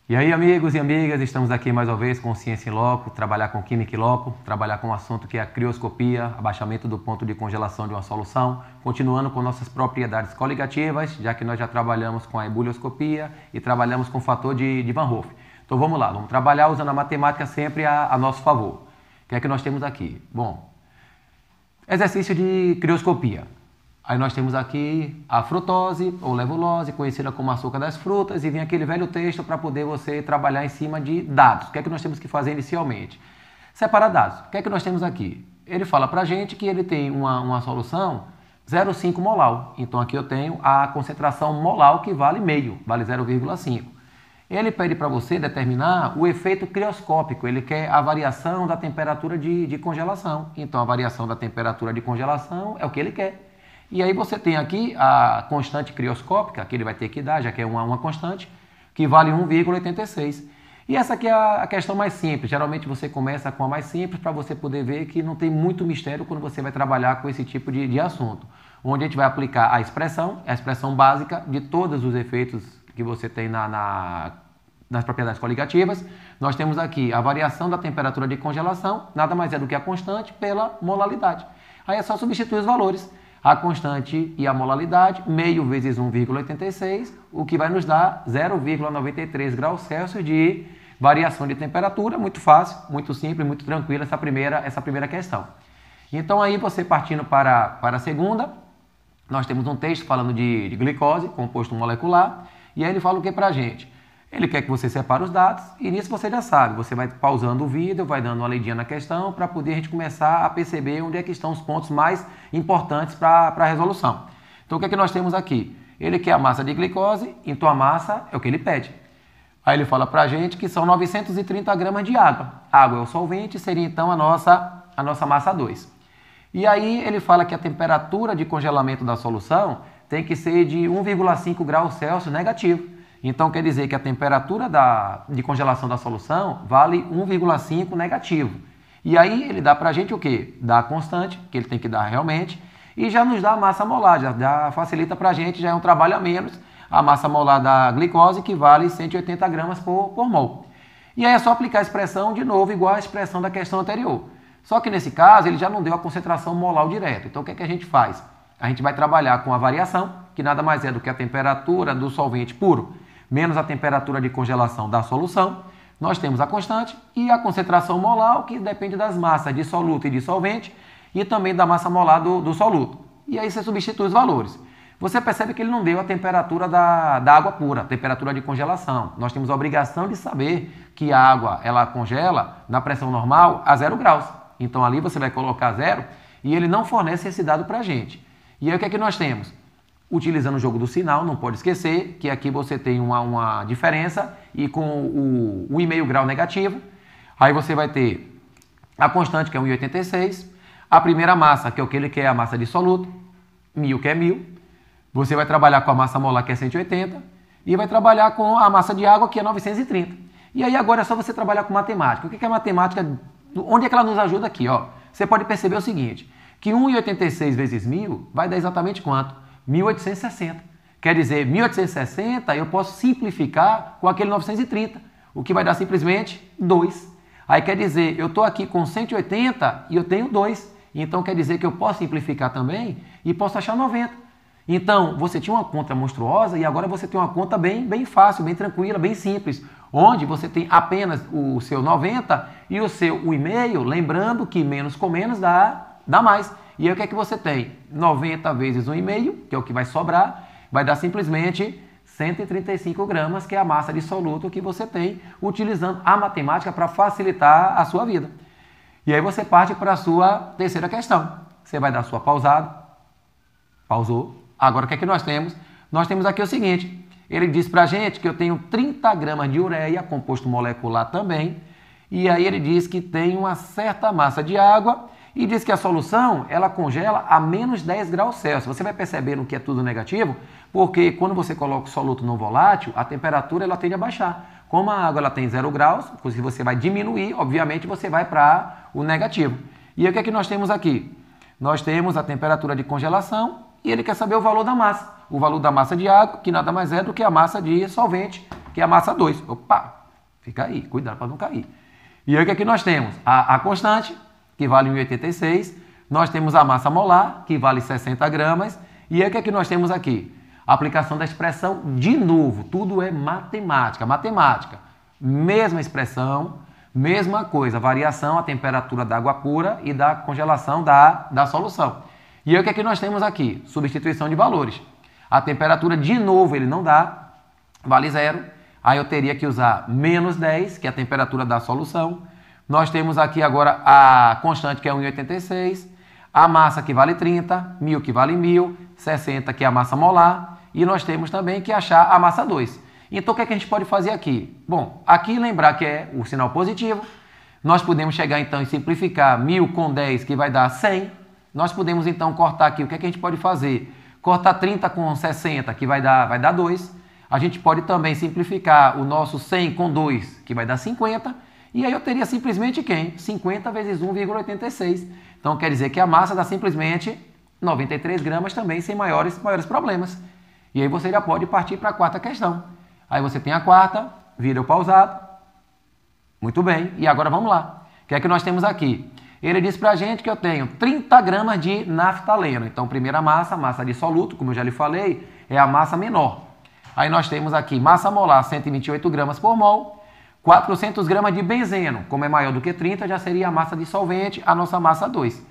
E aí, amigos e amigas, estamos aqui mais uma vez com Ciência em Loco, trabalhar com Química em Loco, trabalhar com um assunto que é a crioscopia, abaixamento do ponto de congelação de uma solução, continuando com nossas propriedades coligativas, já que nós já trabalhamos com a ebullioscopia e trabalhamos com o fator de Van Hoff. Então vamos lá, vamos trabalhar usando a matemática sempre a nosso favor. O que é que nós temos aqui? Bom, exercício de crioscopia. Aí nós temos aqui a frutose ou levulose, conhecida como açúcar das frutas, e vem aquele velho texto para poder você trabalhar em cima de dados. O que é que nós temos que fazer inicialmente? Separar dados. O que é que nós temos aqui? Ele fala para a gente que ele tem uma solução 0,5 molar. Então aqui eu tenho a concentração molar que vale meio, vale 0,5. Ele pede para você determinar o efeito crioscópico, ele quer a variação da temperatura de congelação. Então a variação da temperatura de congelação é o que ele quer. E aí você tem aqui a constante crioscópica, que ele vai ter que dar, já que é uma constante, que vale 1,86. E essa aqui é a questão mais simples. Geralmente você começa com a mais simples para você poder ver que não tem muito mistério quando você vai trabalhar com esse tipo de assunto. Onde a gente vai aplicar a expressão básica de todos os efeitos que você tem nas propriedades coligativas. Nós temos aqui a variação da temperatura de congelação, nada mais é do que a constante pela molaridade. Aí é só substituir os valores. A constante e a molaridade, meio vezes 1,86, o que vai nos dar 0,93 graus Celsius de variação de temperatura. Muito fácil, muito simples, muito tranquila essa primeira questão. Então aí você partindo para a segunda, nós temos um texto falando de glicose, composto molecular, e aí ele fala o que para a gente? Ele quer que você separe os dados, e nisso você já sabe, você vai pausando o vídeo, vai dando uma lidinha na questão, para poder a gente começar a perceber onde é que estão os pontos mais importantes para a resolução. Então o que é que nós temos aqui? Ele quer a massa de glicose, então a massa é o que ele pede. Aí ele fala para a gente que são 930 gramas de água. Água é o solvente, seria então a nossa massa 2. E aí ele fala que a temperatura de congelamento da solução tem que ser de 1,5 graus Celsius negativo. Então quer dizer que a temperatura de congelação da solução vale 1,5 negativo. E aí ele dá para a gente o quê? Dá a constante, que ele tem que dar realmente, e já nos dá a massa molar, já facilita para a gente, já é um trabalho a menos, a massa molar da glicose, que vale 180 gramas por mol. E aí é só aplicar a expressão de novo, igual à expressão da questão anterior. Só que nesse caso ele já não deu a concentração molar direto. Então o que é que a gente faz? A gente vai trabalhar com a variação, que nada mais é do que a temperatura do solvente puro, menos a temperatura de congelação da solução. Nós temos a constante e a concentração molar, que depende das massas de soluto e de solvente, e também da massa molar do soluto. E aí você substitui os valores. Você percebe que ele não deu a temperatura da água pura, a temperatura de congelação. Nós temos a obrigação de saber que a água ela congela na pressão normal a 0 graus. Então ali você vai colocar 0 e ele não fornece esse dado para a gente. E aí o que é que nós temos? Utilizando o jogo do sinal, não pode esquecer que aqui você tem uma diferença e com o 1,5 grau negativo, aí você vai ter a constante, que é 1,86, a primeira massa, que é o que ele quer, a massa de soluto, 1000, que é 1000, você vai trabalhar com a massa molar, que é 180, e vai trabalhar com a massa de água, que é 930. E aí agora é só você trabalhar com matemática. O que é a matemática? Onde é que ela nos ajuda aqui? Ó? Você pode perceber o seguinte, que 1,86 vezes 1000 vai dar exatamente quanto? 1860. Quer dizer, 1860 eu posso simplificar com aquele 930, o que vai dar simplesmente 2. Aí quer dizer, eu estou aqui com 180 e eu tenho 2. Então quer dizer que eu posso simplificar também e posso achar 90. Então você tinha uma conta monstruosa e agora você tem uma conta bem fácil, bem tranquila, bem simples, onde você tem apenas o seu 90 e o seu 1,5, lembrando que menos com menos dá mais. E aí o que é que você tem? 90 vezes 1,5, que é o que vai sobrar, vai dar simplesmente 135 gramas, que é a massa de soluto que você tem, utilizando a matemática para facilitar a sua vida. E aí você parte para a sua terceira questão. Você vai dar sua pausada. Pausou. Agora o que é que nós temos? Nós temos aqui o seguinte, ele diz para a gente que eu tenho 30 gramas de ureia, composto molecular também, e aí ele diz que tem uma certa massa de água, e diz que a solução, ela congela a menos 10 graus Celsius. Você vai percebendo que é tudo negativo, porque quando você coloca o soluto não volátil, a temperatura ela tende a baixar. Como a água ela tem 0 graus, se você vai diminuir, obviamente você vai para o negativo. E aí o que é que nós temos aqui? Nós temos a temperatura de congelação e ele quer saber o valor da massa. O valor da massa de água, que nada mais é do que a massa de solvente, que é a massa 2. Opa, fica aí, cuidado para não cair. E aí o que aqui nós temos? A constante, que vale 1,86. Nós temos a massa molar, que vale 60 gramas. E aí o que aqui nós temos aqui? A aplicação da expressão de novo. Tudo é matemática. Matemática. Mesma expressão, mesma coisa. Variação, a temperatura da água pura e da congelação da solução. E aí o que aqui nós temos aqui? Substituição de valores. A temperatura, de novo, ele não dá, vale 0. Aí eu teria que usar menos 10, que é a temperatura da solução. Nós temos aqui agora a constante, que é 1,86. A massa, que vale 30. 1.000, que vale 1.000. 60, que é a massa molar. E nós temos também que achar a massa 2. Então, o que é que a gente pode fazer aqui? Bom, aqui lembrar que é o sinal positivo. Nós podemos chegar, então, e simplificar 1.000 com 10, que vai dar 100. Nós podemos, então, cortar aqui. O que é que a gente pode fazer? Cortar 30 com 60, que vai dar 2. A gente pode também simplificar o nosso 100 com 2, que vai dar 50. E aí eu teria simplesmente quem? 50 vezes 1,86. Então, quer dizer que a massa dá simplesmente 93 gramas também, sem maiores problemas. E aí você já pode partir para a quarta questão. Aí você tem a quarta, vira o pausado. Muito bem. E agora vamos lá. O que é que nós temos aqui? Ele diz para a gente que eu tenho 30 gramas de naftaleno. Então, primeira massa, massa dissoluto, como eu já lhe falei, é a massa menor. Aí nós temos aqui massa molar, 128 gramas por mol. 400 gramas de benzeno, como é maior do que 30, já seria a massa dissolvente, a nossa massa 2.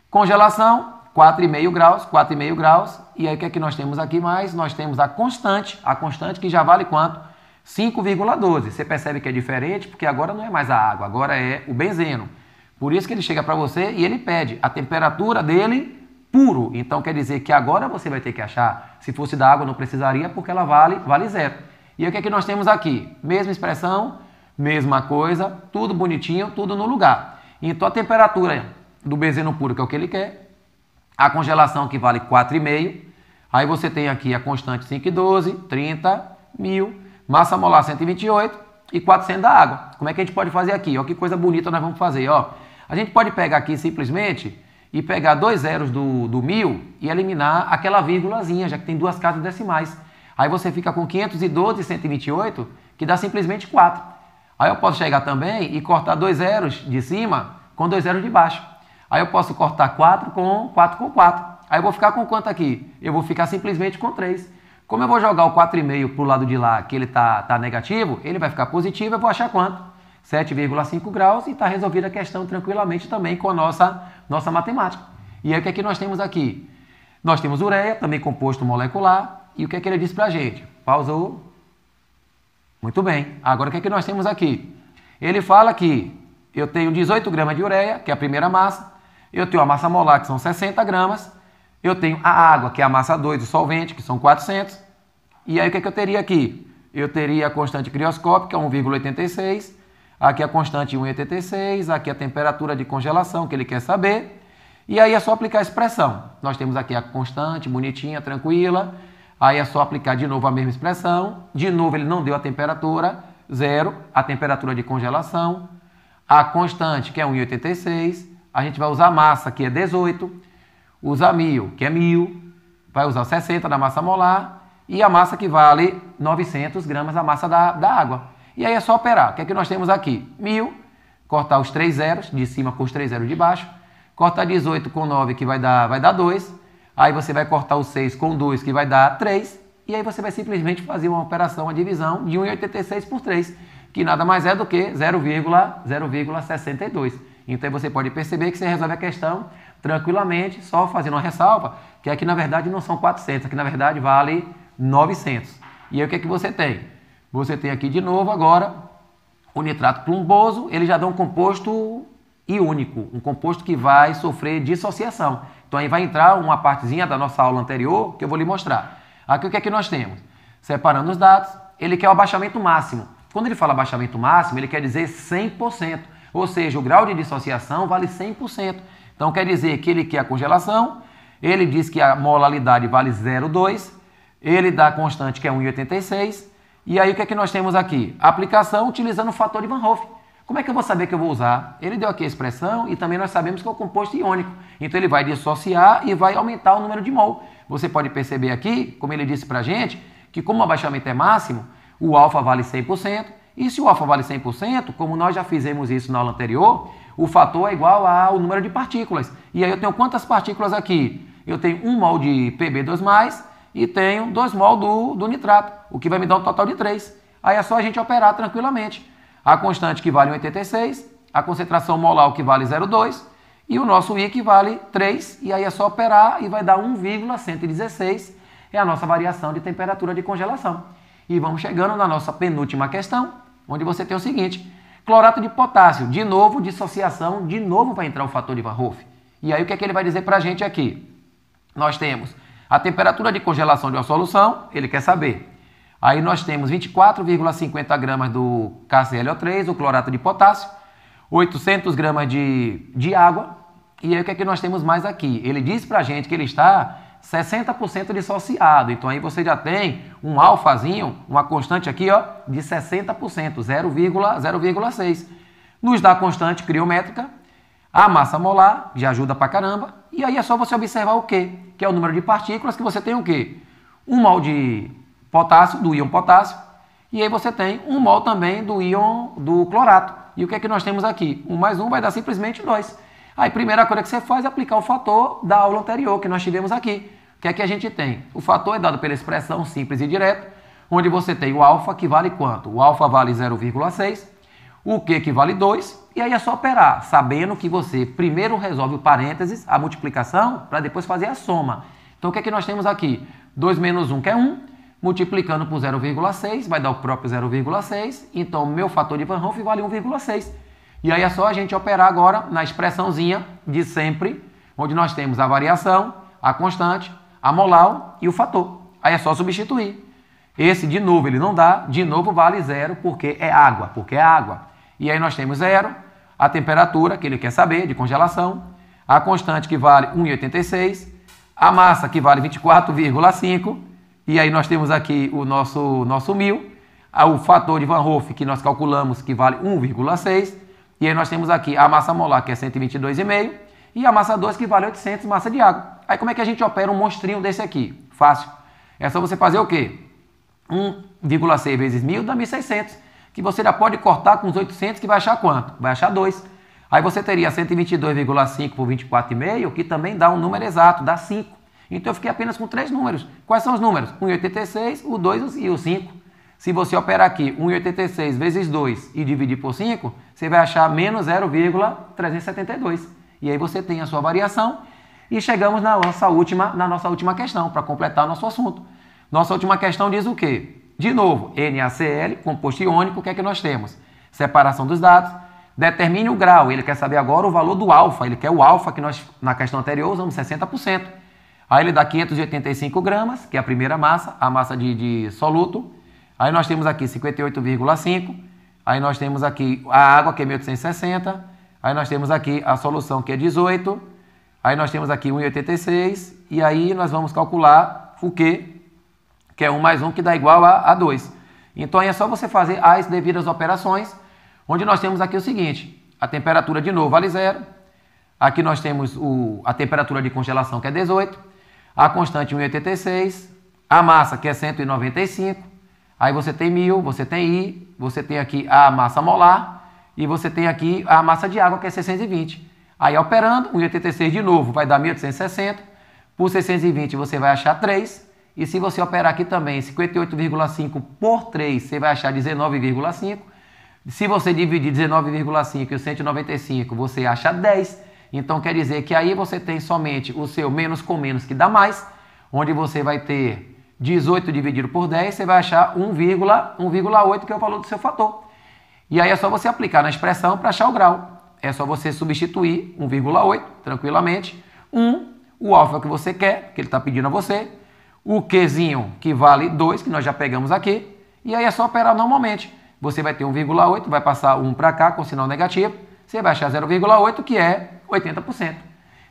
Congelação, 4,5 graus, 4,5 graus. E aí o que é que nós temos aqui mais? Nós temos a constante que já vale quanto? 5,12. Você percebe que é diferente, porque agora não é mais a água, agora é o benzeno. Por isso que ele chega para você e ele pede a temperatura dele puro. Então quer dizer que agora você vai ter que achar. Se fosse da água não precisaria, porque ela vale 0. E aí o que é que nós temos aqui? Mesma expressão, mesma coisa, tudo bonitinho, tudo no lugar. Então a temperatura do benzeno puro, que é o que ele quer. A congelação, que vale 4,5. Aí você tem aqui a constante 5,12, 30, 1.000, massa molar 128 e 400 da água. Como é que a gente pode fazer aqui? Ó, que coisa bonita nós vamos fazer, ó. A gente pode pegar aqui simplesmente e pegar 2 zeros do 1.000 e eliminar aquela vírgulazinha, já que tem 2 casas decimais. Aí você fica com 512 e 128, que dá simplesmente 4. Aí eu posso chegar também e cortar 2 zeros de cima com 2 zeros de baixo. Aí eu posso cortar 4 com 4. Aí eu vou ficar com quanto aqui? Eu vou ficar simplesmente com 3. Como eu vou jogar o 4,5 para o lado de lá, que ele tá negativo, ele vai ficar positivo, eu vou achar quanto? 7,5 graus e está resolvida a questão tranquilamente também com a nossa matemática. E aí o que é que nós temos aqui? Nós temos ureia, também composto molecular. E o que é que ele diz para a gente? Pausou. Muito bem. Agora o que é que nós temos aqui? Ele fala que eu tenho 18 gramas de ureia, que é a primeira massa. Eu tenho a massa molar, que são 60 gramas. Eu tenho a água, que é a massa 2, o solvente, que são 400. E aí o que é que eu teria aqui? Eu teria a constante crioscópica, 1,86. Aqui a constante 1,86. Aqui a temperatura de congelação, que ele quer saber. E aí é só aplicar a expressão. Nós temos aqui a constante, bonitinha, tranquila. Aí é só aplicar de novo a mesma expressão. De novo ele não deu a temperatura, 0. A temperatura de congelação. A constante, que é 1,86. A gente vai usar a massa, que é 18. Usa 1.000, que é 1.000. Vai usar 60 da massa molar. E a massa que vale 900 gramas, a massa da água. E aí é só operar. O que é que nós temos aqui? 1.000. Cortar os 3 zeros de cima com os 3 zeros de baixo. Cortar 18 com 9, que vai dar 2. Aí você vai cortar o 6 com 2, que vai dar 3. E aí você vai simplesmente fazer uma operação, a divisão de 1,86 por 3, que nada mais é do que 0,62. Então aí você pode perceber que você resolve a questão tranquilamente, só fazendo uma ressalva, que aqui na verdade não são 400, aqui na verdade vale 900. E aí o que é que você tem? Você tem aqui de novo agora o nitrato plumboso, ele já dá um composto iônico, um composto que vai sofrer dissociação. Então aí vai entrar uma partezinha da nossa aula anterior que eu vou lhe mostrar. Aqui o que é que nós temos? Separando os dados, ele quer o abaixamento máximo. Quando ele fala abaixamento máximo, ele quer dizer 100%. Ou seja, o grau de dissociação vale 100%. Então quer dizer que ele quer a congelação, ele diz que a molaridade vale 0,2, ele dá a constante que é 1,86. E aí o que é que nós temos aqui? Aplicação utilizando o fator de Van Hoff. Como é que eu vou saber que eu vou usar? Ele deu aqui a expressão e também nós sabemos que é o composto iônico. Então ele vai dissociar e vai aumentar o número de mol. você pode perceber aqui, como ele disse para a gente, que como o abaixamento é máximo, o alfa vale 100%, e se o alfa vale 100%, como nós já fizemos isso na aula anterior, o fator é igual ao número de partículas. E aí eu tenho quantas partículas aqui? Eu tenho 1 mol de Pb2+, e tenho 2 mol do nitrato, o que vai me dar um total de 3. Aí é só a gente operar tranquilamente. A constante que vale 1,86, a concentração molar o que vale 0,2 e o nosso I que vale 3. E aí é só operar e vai dar 1,116, é a nossa variação de temperatura de congelação. E vamos chegando na nossa penúltima questão, onde você tem o seguinte: clorato de potássio, de novo, dissociação, de novo vai entrar o fator de Van Hoff. E aí o que é que ele vai dizer para a gente aqui? Nós temos a temperatura de congelação de uma solução, ele quer saber. Aí nós temos 24,50 gramas do KClO3, o clorato de potássio, 800 gramas de água. E aí o que é que nós temos mais aqui? Ele diz para a gente que ele está 60% dissociado. Então aí você já tem um alfazinho, uma constante aqui, ó, de 60%, 0,6. Nos dá a constante criométrica, a massa molar, já ajuda pra caramba. E aí é só você observar o quê? Que é o número de partículas, que você tem o quê? 1 mol de potássio, do íon potássio, e aí você tem 1 mol também do íon do clorato. E o que é que nós temos aqui? 1 mais 1 vai dar simplesmente 2. Aí, primeira coisa que você faz é aplicar o fator da aula anterior que nós tivemos aqui. O que é que a gente tem? O fator é dado pela expressão simples e direta, onde você tem o alfa que vale quanto? O alfa vale 0,6, o Q que vale 2, e aí é só operar, sabendo que você primeiro resolve o parênteses, a multiplicação, para depois fazer a soma. Então, o que é que nós temos aqui? 2 menos 1, que é 1, multiplicando por 0,6, vai dar o próprio 0,6, então meu fator de Van Hoff vale 1,6. E aí é só a gente operar agora na expressãozinha de sempre, onde nós temos a variação, a constante, a molar e o fator. Aí é só substituir. Esse, de novo, ele não dá, de novo vale 0, porque é água, E aí nós temos 0, a temperatura, que ele quer saber, de congelação, a constante, que vale 1,86, a massa, que vale 24,5, e aí nós temos aqui o nosso μ, o fator de Van Hoff, que nós calculamos, que vale 1,6, e aí nós temos aqui a massa molar, que é 122,5, e a massa 2, que vale 800 massa de água. Aí como é que a gente opera um monstrinho desse aqui? Fácil. É só você fazer o quê? 1,6 vezes 1.000 dá 1.600, que você já pode cortar com os 800, que vai achar quanto? Vai achar 2. Aí você teria 122,5 por 24,5, que também dá um número exato, dá 5. Então eu fiquei apenas com 3 números. Quais são os números? 1,86, o 2 e o 5. Se você operar aqui 1,86 vezes 2 e dividir por 5, você vai achar menos 0,372. E aí você tem a sua variação e chegamos na nossa última questão, para completar o nosso assunto. Nossa última questão diz o quê? De novo, NaCl, composto iônico, o que é que nós temos? Separação dos dados, determine o grau, ele quer saber agora o valor do alfa, ele quer o alfa que nós na questão anterior usamos 60%. Aí ele dá 585 gramas, que é a primeira massa, a massa de soluto. Aí nós temos aqui 58,5, aí nós temos aqui a água, que é 1.860, aí nós temos aqui a solução, que é 18, aí nós temos aqui 1,86, e aí nós vamos calcular o Q, que é 1 mais 1, que dá igual a 2. Então aí é só você fazer as devidas operações, onde nós temos aqui o seguinte: a temperatura de novo vale 0, aqui nós temos a temperatura de congelação, que é 18, a constante 1,86, a massa, que é 195, aí você tem 1.000, você tem I, você tem aqui a massa molar e você tem aqui a massa de água, que é 620. Aí operando, 1,86 de novo vai dar 1.860, por 620 você vai achar 3, e se você operar aqui também 58,5 por 3, você vai achar 19,5. Se você dividir 19,5 e o 195, você acha 10. Então quer dizer que aí você tem somente o seu menos com menos, que dá mais, onde você vai ter 18 dividido por 10, você vai achar 1,8, que é o valor do seu fator. E aí é só você aplicar na expressão para achar o grau. É só você substituir 1,8, tranquilamente. O alfa que você quer, que ele está pedindo a você. O Qzinho, que vale 2, que nós já pegamos aqui. E aí é só operar normalmente. Você vai ter 1,8, vai passar 1 para cá com sinal negativo. Você vai achar 0,8, que é 80%.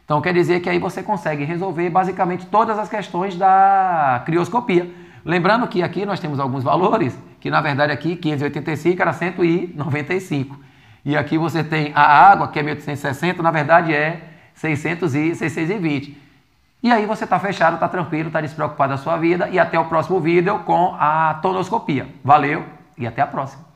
Então quer dizer que aí você consegue resolver basicamente todas as questões da crioscopia. Lembrando que aqui nós temos alguns valores, que na verdade aqui 585 era 195. E aqui você tem a água, que é 1860, na verdade é 620. E aí você está fechado, está tranquilo, está despreocupado da sua vida e até o próximo vídeo com a tonoscopia. Valeu e até a próxima.